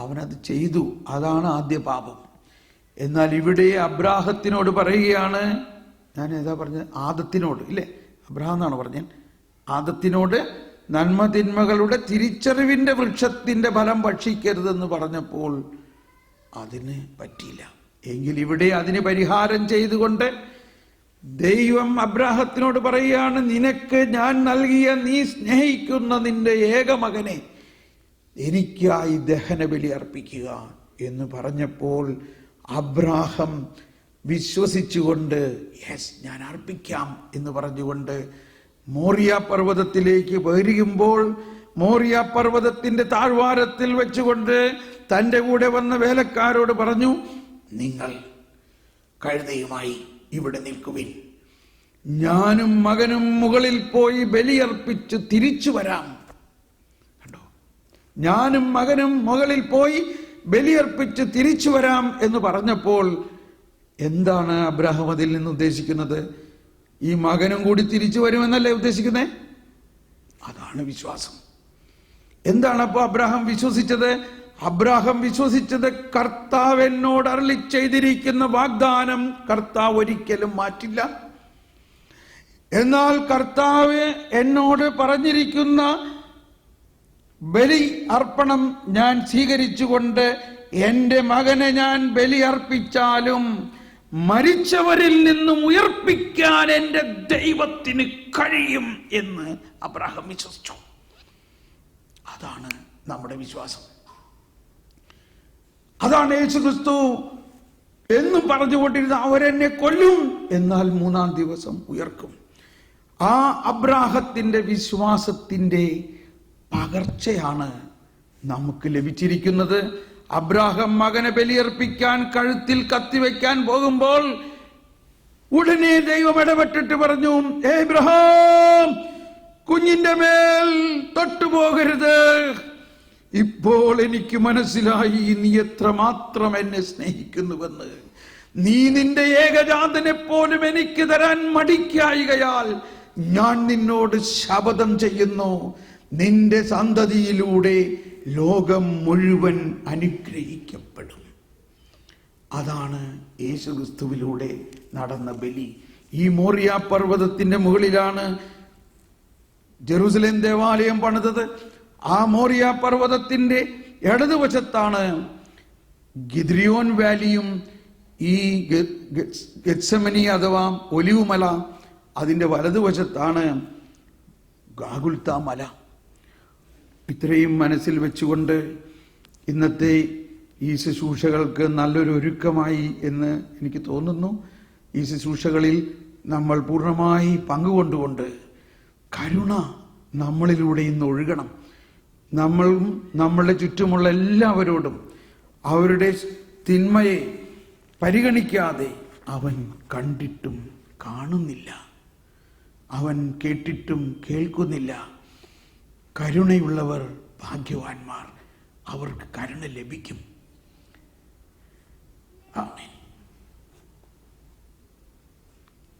അവനത് ചെയ്തു. അതാണ് ആദ്യ പാപം. എന്നാൽ ഇവിടെ അബ്രാഹത്തിനോട് പറയുകയാണ്, ഞാൻ ഏതാ പറഞ്ഞത്, ആദത്തിനോട് ഇല്ലേ, അബ്രാഹാം എന്നാണ് പറഞ്ഞത്, ആദത്തിനോട് നന്മ തിന്മകളുടെ തിരിച്ചറിവിന്റെ വൃക്ഷത്തിന്റെ ഫലം ഭക്ഷിക്കരുതെന്ന് പറഞ്ഞപ്പോൾ അതിന് പറ്റിയില്ല. എങ്കിൽ ഇവിടെ അതിന് പരിഹാരം ചെയ്തുകൊണ്ട് ദൈവം അബ്രാഹത്തിനോട് പറയുകയാണ്, നിനക്ക് ഞാൻ നൽകിയ നീ സ്നേഹിക്കുന്ന നിന്റെ ഏകമകനെ എനിക്കായി ദഹനബലി അർപ്പിക്കുക എന്ന് പറഞ്ഞപ്പോൾ അബ്രാഹം വിശ്വസിച്ചുകൊണ്ട് യെസ് ഞാൻ അർപ്പിക്കാം എന്ന് പറഞ്ഞുകൊണ്ട് മോറിയ പർവ്വതത്തിലേക്ക് വരുമ്പോൾ മോറിയ പർവ്വതത്തിന്റെ താഴ്വാരത്തിൽ വെച്ചുകൊണ്ട് തൻ്റെ കൂടെ വന്ന വേലക്കാരോട് പറഞ്ഞു, നിങ്ങൾ കഴുതയുമായി ഇവിടെ നിൽക്കുവിൻ, ഞാനും മകനും മുകളിൽ പോയി ബലിയർപ്പിച്ച് തിരിച്ചു വരാം. കണ്ടോ, ഞാനും മകനും മുകളിൽ പോയി ബലിയർപ്പിച്ച് തിരിച്ചു വരാം എന്ന് പറഞ്ഞപ്പോൾ എന്താണ് അബ്രാഹാം അതിൽ നിന്ന് ഉദ്ദേശിക്കുന്നത്? ഈ മകനും കൂടി തിരിച്ചു വരുമെന്നല്ലേ ഉദ്ദേശിക്കുന്നത്? അതാണ് വിശ്വാസം. എന്താണ് അപ്പോൾ അബ്രാഹാം വിശ്വസിച്ചത്? അബ്രാഹാം വിശ്വസിച്ചത് കർത്താവ് എന്നോട് അരുളി ചെയ്തിരിക്കുന്ന വാഗ്ദാനം കർത്താവ് ഒരിക്കലും മാറ്റില്ല. എന്നാൽ കർത്താവ് എന്നോട് പറഞ്ഞിരിക്കുന്ന ബലി അർപ്പണം ഞാൻ സ്വീകരിച്ചുകൊണ്ട് എൻ്റെ മകനെ ഞാൻ ബലി അർപ്പിച്ചാലും മരിച്ചവരിൽ നിന്നും ഉയർപ്പിക്കാൻ എൻ്റെ ദൈവത്തിന് കഴിയും എന്ന് അബ്രാഹാം വിശ്വസിച്ചു. അതാണ് നമ്മുടെ വിശ്വാസം. അതാണ് യേശുക്രിസ്തു എന്നും പറഞ്ഞുകൊണ്ടിരുന്ന അവരെന്നെ കൊല്ലും, എന്നാൽ മൂന്നാം ദിവസം ഉയർക്കും. ആ അബ്രാഹത്തിന്റെ വിശ്വാസത്തിന്റെ പകർച്ചയാണ് നമുക്ക് ലഭിച്ചിരിക്കുന്നത്. അബ്രാഹാം മകനെ ബലിയർപ്പിക്കാൻ കഴുത്തിൽ കത്തിവെക്കാൻ പോകുമ്പോൾ ഉടനെ ദൈവം ഇടപെട്ടിട്ട് പറഞ്ഞു, ഏബ്രഹാം, കുഞ്ഞിന്റെ മേൽ തൊട്ടുപോകരുത്. ഇപ്പോൾ എനിക്ക് മനസ്സിലായി നീ എത്രമാത്രം എന്നെ സ്നേഹിക്കുന്നുവെന്ന്. നീ നിന്റെ ഏകജാതനെ പോലും എനിക്ക് തരാൻ മടിക്കായികയാൽ ഞാൻ നിന്നോട് ശപഥം ചെയ്യുന്നു, നിന്റെ സന്തതിയിലൂടെ ലോകം മുഴുവൻ അനുഗ്രഹിക്കപ്പെടും. അതാണ് യേശുക്രിസ്തുവിലൂടെ നടന്ന ബലി. ഈ മോറിയ പർവ്വതത്തിന്റെ മുകളിലാണ് ജെറുസലേം ദേവാലയം പണിതത്. ആ മോറിയ പർവ്വതത്തിന്റെ ഇടതുവശത്താണ് ഗിദ്രിയോൻ വാലിയും ഈ ഗെത്സമനി അഥവാ ഒലിവുമല, അതിൻ്റെ വലതുവശത്താണ് ഗാഗുൽത്ത മല. ഇത്രയും മനസ്സിൽ വെച്ചുകൊണ്ട് ഇന്നത്തെ ഈ ശുശ്രൂഷകൾക്ക് നല്ലൊരു ഒരുക്കമായി എന്ന് എനിക്ക് തോന്നുന്നു. ഈ ശുശ്രൂഷകളിൽ നമ്മൾ പൂർണ്ണമായി പങ്കുകൊണ്ടുകൊണ്ട് കരുണ നമ്മളിലൂടെ ഇന്ന് ഒഴുകണം. നമ്മളും നമ്മളുടെ ചുറ്റുമുള്ള എല്ലാവരോടും അവരുടെ തിന്മയെ പരിഗണിക്കാതെ അവൻ കണ്ടിട്ടും കാണുന്നില്ല, അവൻ കേട്ടിട്ടും കേൾക്കുന്നില്ല. കരുണയുള്ളവർ ഭാഗ്യവാന്മാർ, അവർക്ക് കരുണ ലഭിക്കും. ആമേൻ.